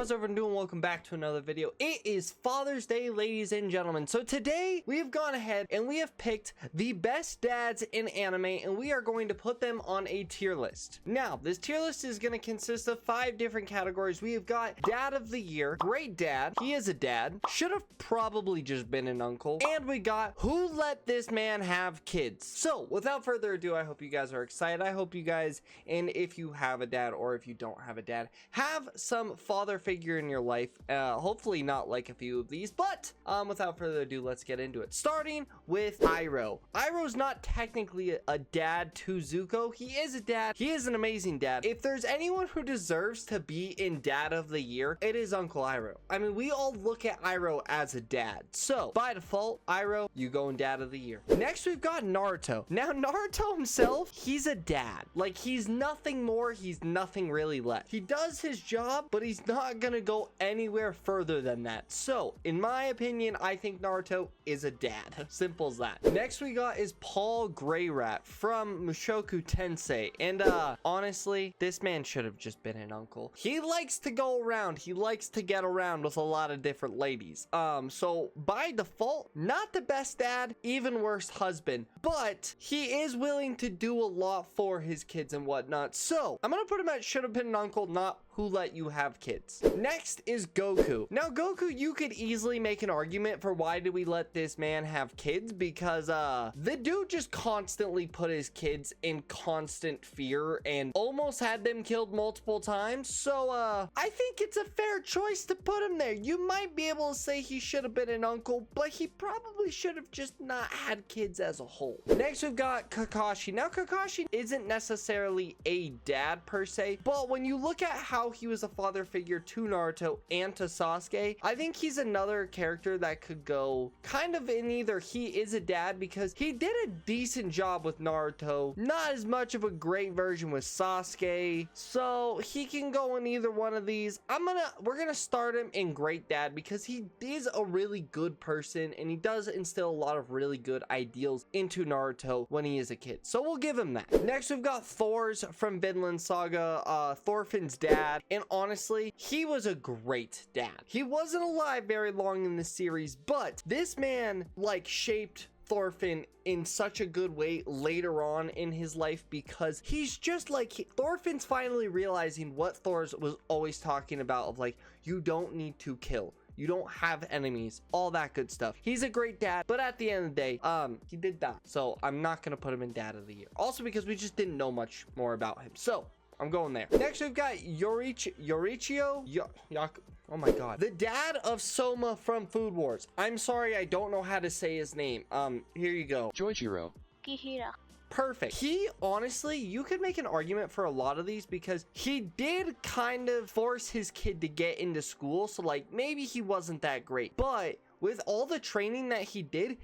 how's everyone doing? Welcome back to another video. It is Father's Day, ladies and gentlemen. So today we have gone ahead and we have picked the best dads in anime, and we are going to put them on a tier list. Now, this tier list is going to consist of 5 different categories. We have got Dad of the Year, Great Dad, he is a dad, should have probably just been an uncle, and we got Who Let This Man Have Kids. So without further ado, I hope you guys are excited. I hope you guys, and if you have a dad or if you don't have a dad, have some father figure in your life. Hopefully not like a few of these, but without further ado, let's get into it. Starting with Iroh. Iroh's not technically a dad to Zuko. He is a dad. He is an amazing dad. If there's anyone who deserves to be in Dad of the Year, it is Uncle Iroh. I mean, we all look at Iroh as a dad. So by default, Iroh, you go in Dad of the Year. Next, we've got Naruto. Now, Naruto himself, he's a dad. Like, he's nothing more. He's nothing really less. He does his job, but he's not gonna go anywhere further than that. So in my opinion, I think Naruto is a dad. Simple as that. Next we got is Paul Greyrat from Mushoku Tensei, and honestly, this man should have just been an uncle. He likes to go around. He likes to get around with a lot of different ladies. So by default, not the best dad, even worse husband, but he is willing to do a lot for his kids and whatnot. So I'm gonna put him at should have been an uncle, not Who Let You Have Kids. Next is Goku. Now, Goku, you could easily make an argument for why do we let this man have kids, because the dude just constantly put his kids in constant fear and almost had them killed multiple times. So I think it's a fair choice to put him there. You might be able to say he should have been an uncle, but he probably should have just not had kids as a whole. Next, we've got Kakashi. Now, Kakashi isn't necessarily a dad per se, but when you look at how he was a father figure to Naruto and to Sasuke, I think he's another character that could go kind of in either he is a dad because he did a decent job with Naruto, not as much of a great version with Sasuke, so he can go in either one of these. We're gonna start him in great dad because he is a really good person and he does instill a lot of really good ideals into Naruto when he is a kid, so we'll give him that. Next, we've got Storz from Vinland Saga, Thorfinn's dad. And honestly, he was a great dad. He wasn't alive very long in the series, but this man like shaped Thorfinn in such a good way later on in his life, because he's just like, Thorfinn's finally realizing what Storz was always talking about of like, you don't need to kill. You don't have enemies, all that good stuff. He's a great dad, but at the end of the day, he did die. So I'm not gonna put him in Dad of the Year. Also because we just didn't know much more about him. So I'm going there. Next, we've got Yorichio. Oh my god. The dad of Soma from Food Wars. I'm sorry, I don't know how to say his name. Here you go. Joichiro. Kihira. Perfect. He, honestly, you could make an argument for a lot of these because he did kind of force his kid to get into school. So like, maybe he wasn't that great, but with all the training that he did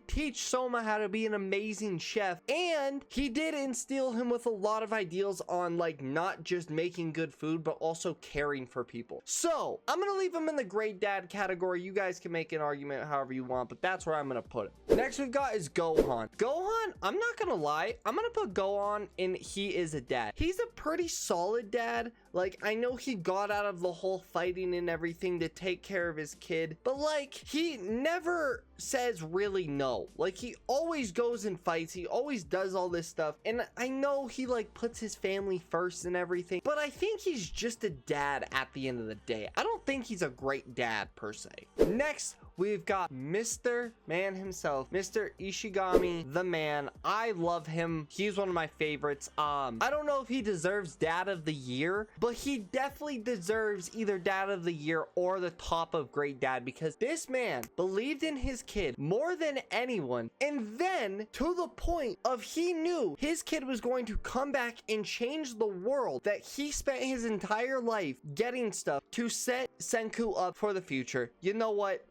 teach Soma how to be an amazing chef, and he did instill him with a lot of ideals on like not just making good food but also caring for people. So I'm gonna leave him in the great dad category. You guys can make an argument however you want, but that's where I'm gonna put it. Next we've got is Gohan. Gohan, I'm not gonna lie, I'm gonna put Gohan in he is a dad. He's a pretty solid dad. Like, I know he got out of the whole fighting and everything to take care of his kid, but like, he never says really no. Like, he always goes and fights. He always does all this stuff. And I know he like puts his family first and everything, but I think he's just a dad at the end of the day. I don't think he's a great dad per se. Next, we've got Mr. Man himself, Mr. Ishigami, the man. I love him. He's one of my favorites. I don't know if he deserves Dad of the Year, but he definitely deserves either Dad of the Year or the top of great dad, because this man believed in his kid more than anyone, and then to the point of he knew his kid was going to come back and change the world, that he spent his entire life getting stuff to set Senku up for the future. You know what?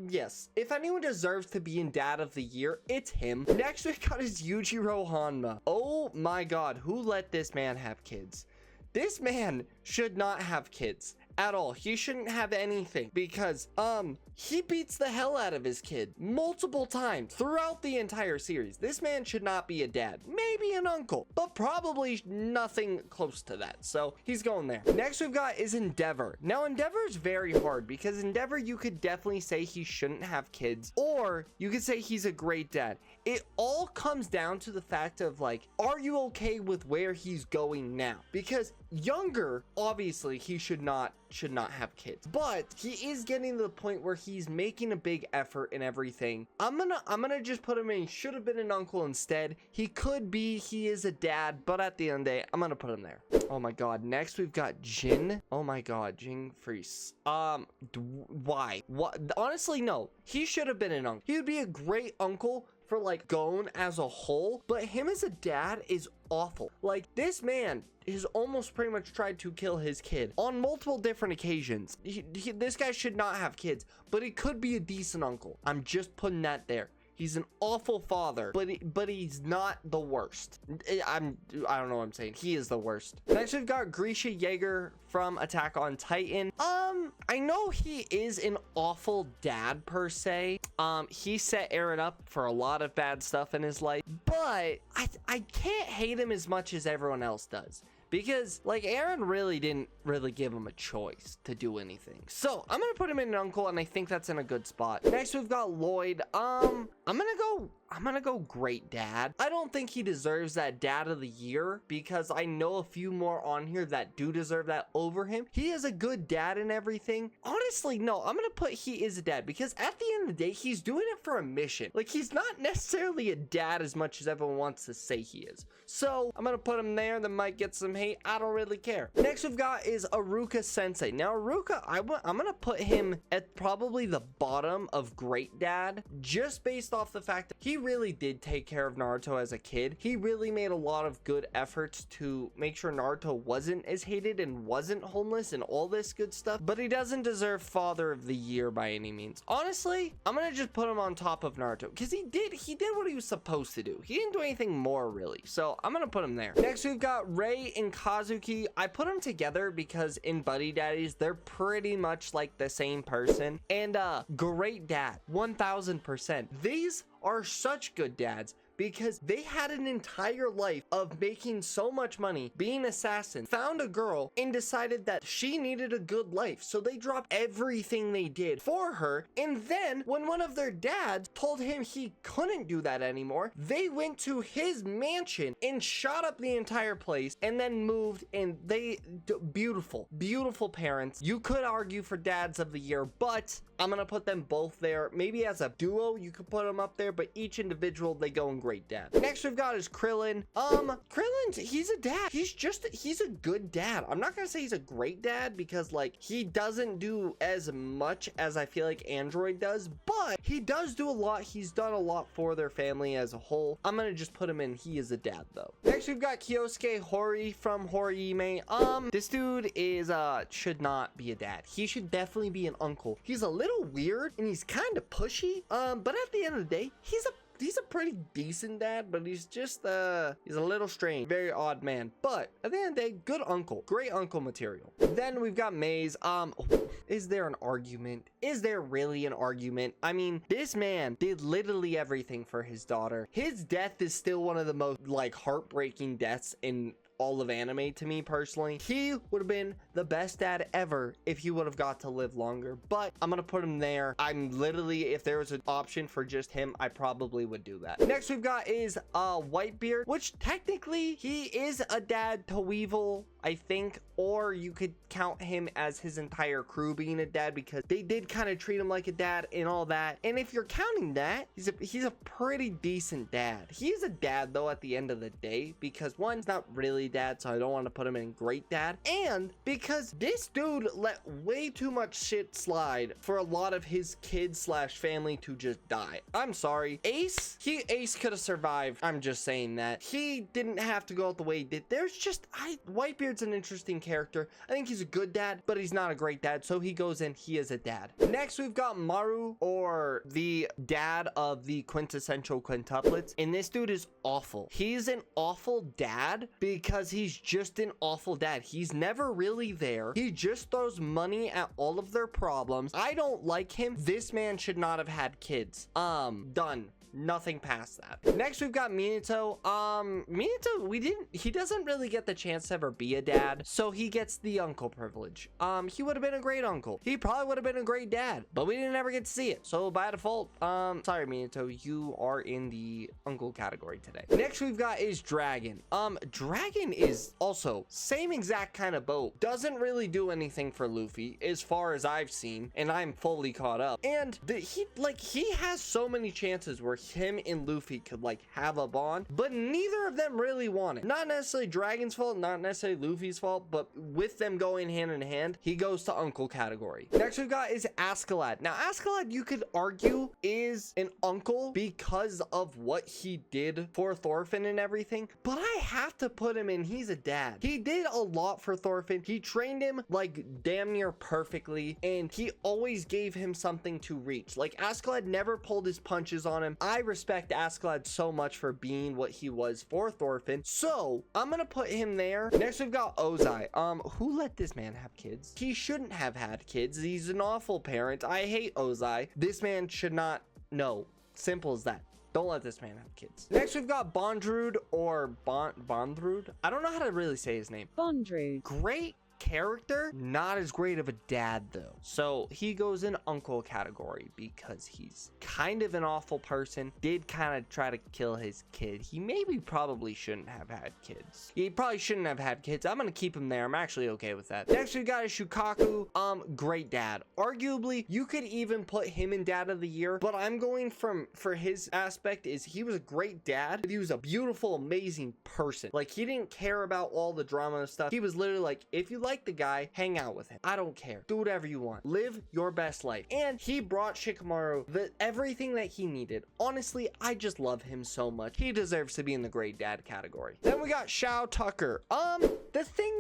Yes, if anyone deserves to be in Dad of the Year, it's him. Next we got is Yujiro Hanma. Oh my god, who let this man have kids? This man should not have kids. at all. He shouldn't have anything because he beats the hell out of his kid multiple times throughout the entire series. This man should not be a dad, maybe an uncle, but probably nothing close to that. So he's going there. Next we've got is Endeavor. Now Endeavor is very hard because Endeavor, you could definitely say he shouldn't have kids, or you could say he's a great dad. It all comes down to the fact of like, are you okay with where he's going now? Because younger, obviously he should not have kids, but he is getting to the point where he's making a big effort and everything. I'm gonna just put him in should have been an uncle instead. He is a dad, but at the end of the day, I'm gonna put him there. Oh my god. Next we've got Jin. Oh my god, Jin Freeze. Why? What? Honestly, no, he should have been an uncle. He would be a great uncle for like Gon as a whole, but him as a dad is awful. Like, this man has almost pretty much tried to kill his kid on multiple different occasions. This guy should not have kids, but he could be a decent uncle. I'm just putting that there. He's an awful father, but he's not the worst. I don't know what I'm saying. He is the worst. Next, we've got Grisha Jaeger from Attack on Titan. I know he is an awful dad per se. He set Eren up for a lot of bad stuff in his life, but I can't hate him as much as everyone else does. Because like Eren really didn't give him a choice to do anything. So I'm gonna put him in an uncle, and I think that's in a good spot. Next we've got Lloyd. I'm gonna go great dad. I don't think he deserves that dad of the year because I know a few more on here that do deserve that over him. He is a good dad and everything. Honestly, no, I'm gonna put he is a dad because at the end of the day, he's doing it for a mission. Like, he's not necessarily a dad as much as everyone wants to say he is. So I'm gonna put him there. That might get some hate. I don't really care. Next we've got is Aruka Sensei. Now Aruka, I'm gonna put him at probably the bottom of great dad, just based off the fact that he really did take care of Naruto as a kid. He really made a lot of good efforts to make sure Naruto wasn't as hated and wasn't homeless and all this good stuff, but he doesn't deserve father of the year by any means. Honestly, I'm gonna just put him on top of Naruto because he did what he was supposed to do. He didn't do anything more really, so I'm gonna put him there. Next we've got Rei and Kazuki. I put them together because in Buddy Daddies, they're pretty much like the same person. And great dad, 1000%. These are such good dads because they had an entire life of making so much money, being assassins, found a girl, and decided that she needed a good life. So they dropped everything they did for her. And then when one of their dads told him he couldn't do that anymore, they went to his mansion and shot up the entire place and then moved. And beautiful parents. You could argue for dads of the year, but I'm gonna put them both there. Maybe as a duo, you could put them up there, but each individual, they go in great dad. Next we've got is Krillin. Krillin, he's a dad. He's a good dad. I'm not gonna say he's a great dad because like he doesn't do as much as I feel like Android does, but he does do a lot. He's done a lot for their family as a whole. I'm gonna just put him in. He is a dad though. Next we've got Kyosuke Hori from Horime. This dude is should not be a dad. He should definitely be an uncle. He's a little weird and he's kind of pushy. But at the end of the day, he's a pretty decent dad, but he's just he's a little strange, very odd man. But at the end of the day, good uncle, great uncle material. Then we've got Maze. Is there an argument? Is there really an argument? I mean, this man did literally everything for his daughter. His death is still one of the most like heartbreaking deaths in all of anime to me personally. He would have been the best dad ever if he would have got to live longer, but I'm gonna put him there. I'm literally, if there was an option for just him, I probably would do that. Next we've got is Whitebeard, which technically he is a dad to Weevil, I think, or you could count him as his entire crew being a dad because they did kind of treat him like a dad and all that. And if you're counting that, he's a pretty decent dad. He's a dad though at the end of the day because one's not really dad, so I don't want to put him in great dad, and because this dude let way too much shit slide for a lot of his kids slash family to just die. I'm sorry, Ace could have survived. I'm just saying that he didn't have to go out the way he did. Whitebeard's an interesting character. I think he's a good dad, but he's not a great dad, so he goes in. He is a dad. Next we've got Maru, or the dad of the quintessential quintuplets, and this dude is awful. He's an awful dad because because he's just an awful dad. He's never really there. He just throws money at all of their problems. I don't like him. This man should not have had kids. Done. Nothing past that. Next, we've got Minato. Minato, he doesn't really get the chance to ever be a dad, so he gets the uncle privilege. He would have been a great uncle. He probably would have been a great dad, but we didn't ever get to see it. So by default, sorry, Minato, you are in the uncle category today. Next, we've got is Dragon. Dragon is also same exact kind of boat. Doesn't really do anything for Luffy as far as I've seen, and I'm fully caught up. And he has so many chances where him and Luffy could like have a bond, but neither of them really want it. Not necessarily Dragon's fault, not necessarily Luffy's fault, but with them going hand in hand, he goes to uncle category. Next we've got is Askeladd. Now Askeladd, you could argue, is an uncle because of what he did for Thorfinn and everything, but I have to put him in, he's a dad. He did a lot for Thorfinn. He trained him like damn near perfectly, and he always gave him something to reach. Like Askeladd never pulled his punches on him. I respect Askeladd so much for being what he was for Thorfinn, so I'm gonna put him there. Next we've got Ozai. Who let this man have kids? He shouldn't have had kids. He's an awful parent. I hate Ozai. This man should not. No, simple as that. Don't let this man have kids. Next, we've got Bondrewd or Bondrewd. I don't know how to really say his name. Bondrewd. Great character, not as great of a dad though, so he goes in uncle category because he's kind of an awful person, did kind of try to kill his kid. He probably shouldn't have had kids. He probably shouldn't have had kids. I'm gonna keep him there. I'm actually okay with that. Next we got Shukaku. Great dad. Arguably you could even put him in dad of the year, but I'm going for his aspect is he was a great dad. He was a beautiful, amazing person. Like he didn't care about all the drama and stuff. He was literally like, if you like the guy, hang out with him. I don't care. Do whatever you want. Live your best life. And he brought Shikamaru everything that he needed. Honestly, I just love him so much. He deserves to be in the great dad category. Then we got Shao Tucker. The thing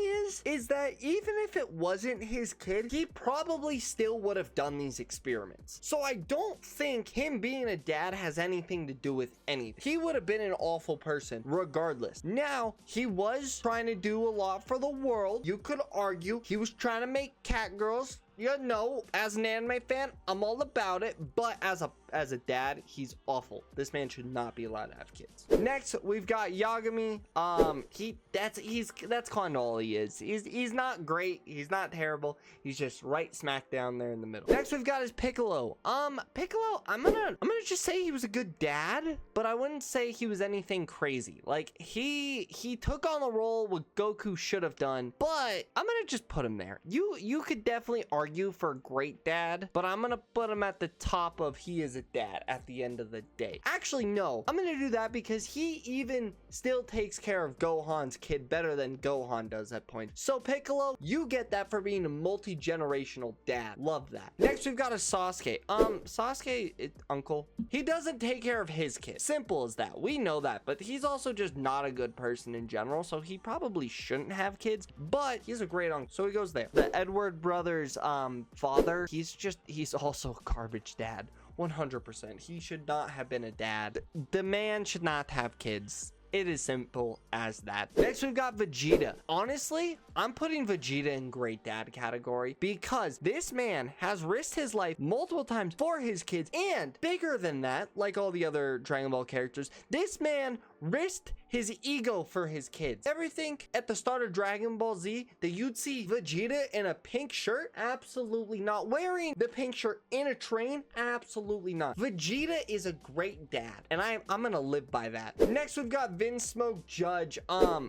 is that even if it wasn't his kid, he probably still would have done these experiments. So I don't think him being a dad has anything to do with anything. He would have been an awful person regardless. Now, he was trying to do a lot for the world. You could argue he was trying to make cat girls. You know, as an anime fan, I'm all about it, but as a dad, he's awful. This man should not be allowed to have kids. Next, we've got Yagami. That's kind of all he is. He's not great. He's not terrible. He's just right smack down there in the middle. Next, we've got is Piccolo. Piccolo, I'm gonna just say he was a good dad, but I wouldn't say he was anything crazy. Like he took on the role what Goku should have done, but I'm gonna just put him there. You could definitely argue for great dad, but I'm gonna put him at the top of he is a dad at the end of the day. Actually, no, I'm gonna do that because he even still takes care of Gohan's kid better than Gohan does at points. So Piccolo, you get that for being a multi-generational dad. Love that. Next, we've got a Sasuke. Sasuke, uncle, he doesn't take care of his kid. Simple as that. We know that, but he's also just not a good person in general, so he probably shouldn't have kids, but he's a great uncle, so he goes there. The Edward brothers, father, he's also a garbage dad. 100%. He should not have been a dad. The man should not have kids. It is simple as that. Next, we've got Vegeta. Honestly, I'm putting Vegeta in great dad category because this man has risked his life multiple times for his kids, and bigger than that, like all the other Dragon Ball characters, this man risked his ego for his kids. Everything at the start of Dragon Ball Z that you'd see Vegeta in a pink shirt, absolutely not. Wearing the pink shirt in a train, absolutely not. Vegeta is a great dad, and I'm gonna live by that. Next, we've got Vince Smoke Judge.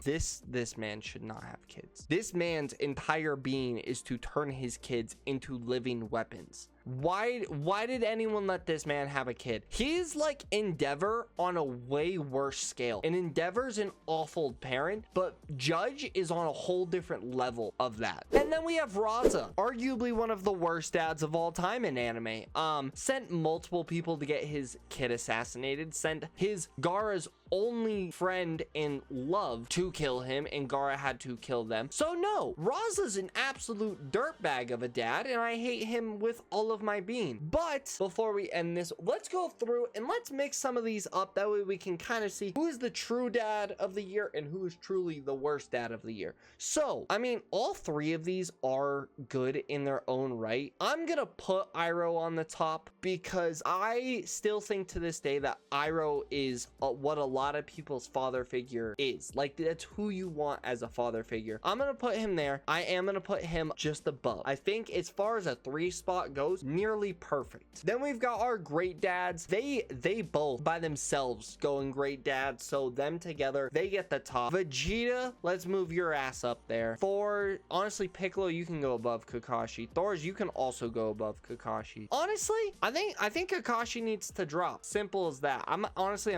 This man should not have kids. This man's entire being is to turn his kids into living weapons. Why did anyone let this man have a kid? He's like Endeavor on a way worse scale. And Endeavor's an awful parent, but Judge is on a whole different level of that. And then we have Raza, arguably one of the worst dads of all time in anime. Sent multiple people to get his kid assassinated, sent his Gaara's only friend and love to kill him, and Gaara had to kill them. So no, Raza's an absolute dirtbag of a dad, and I hate him with all of my being. But before we end this, let's go through and let's mix some of these up. That way we can kind of see who is the true dad of the year and who is truly the worst dad of the year. So, I mean, all three of these are good in their own right. I'm gonna put Iroh on the top because I still think to this day that Iroh is what a lot of people's father figure is. Like, that's who you want as a father figure. I'm gonna put him there. I am gonna put him just above. I think as far as a 3 spot goes, nearly perfect. Then we've got our great dads. They both by themselves going great dads, so them together, they get the top. Vegeta, let's move your ass up there. For honestly, Piccolo, you can go above Kakashi. Storz, you can also go above Kakashi. Honestly, I think Kakashi needs to drop. Simple as that. I'm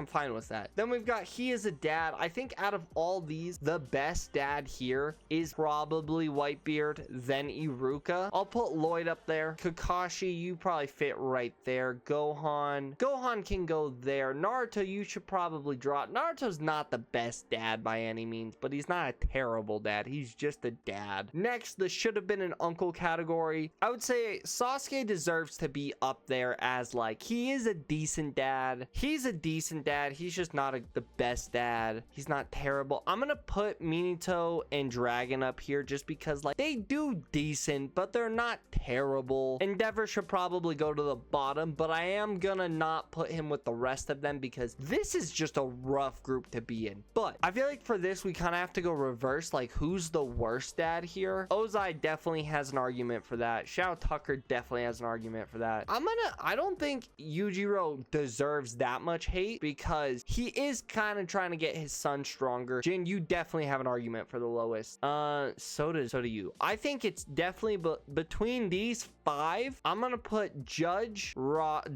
fine with that. Then we've got he is a dad. I think out of all these, the best dad here is probably Whitebeard, then Iruka. I'll put Lloyd up there. Kakashi, you probably fit right there. Gohan can go there. Naruto, you should probably drop. Naruto's not the best dad by any means, but he's not a terrible dad. He's just a dad. Next, the should have been an uncle category. I would say Sasuke deserves to be up there as, like, he is a decent dad. He's a decent dad. He's just not the best dad. He's not terrible. I'm gonna put Minato and Dragon up here just because, like, they do decent, but they're not terrible. Endeavor should probably go to the bottom, but I am gonna not put him with the rest of them because this is just a rough group to be in. But I feel like for this, we kind of have to go reverse, like, who's the worst dad here? Ozai definitely has an argument for that. Shao Tucker definitely has an argument for that. I don't think Yujiro deserves that much hate because he is kind of trying to get his son stronger. Jin, you definitely have an argument for the lowest. So do you. I think it's definitely between these 5. I'm gonna put Judge.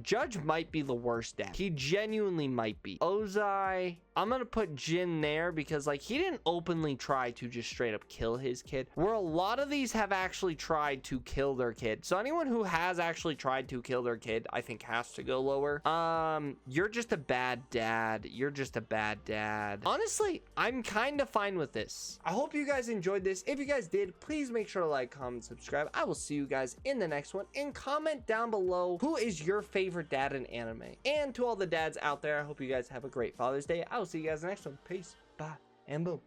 Judge might be the worst dad. He genuinely might be. Ozai, I'm gonna put Jin there because, like, he didn't openly try to just straight up kill his kid, where a lot of these have actually tried to kill their kid. So anyone who has actually tried to kill their kid, I think, has to go lower. You're just a bad dad. You're just a bad dad. Honestly, I'm kind of fine with this. I hope you guys enjoyed this. If you guys did, please make sure to like, comment, subscribe. I will see you guys in the next one, and comment down below who is your favorite dad in anime. And to all the dads out there, I hope you guys have a great Father's Day. I will see you guys in the next one. Peace, bye, and boom.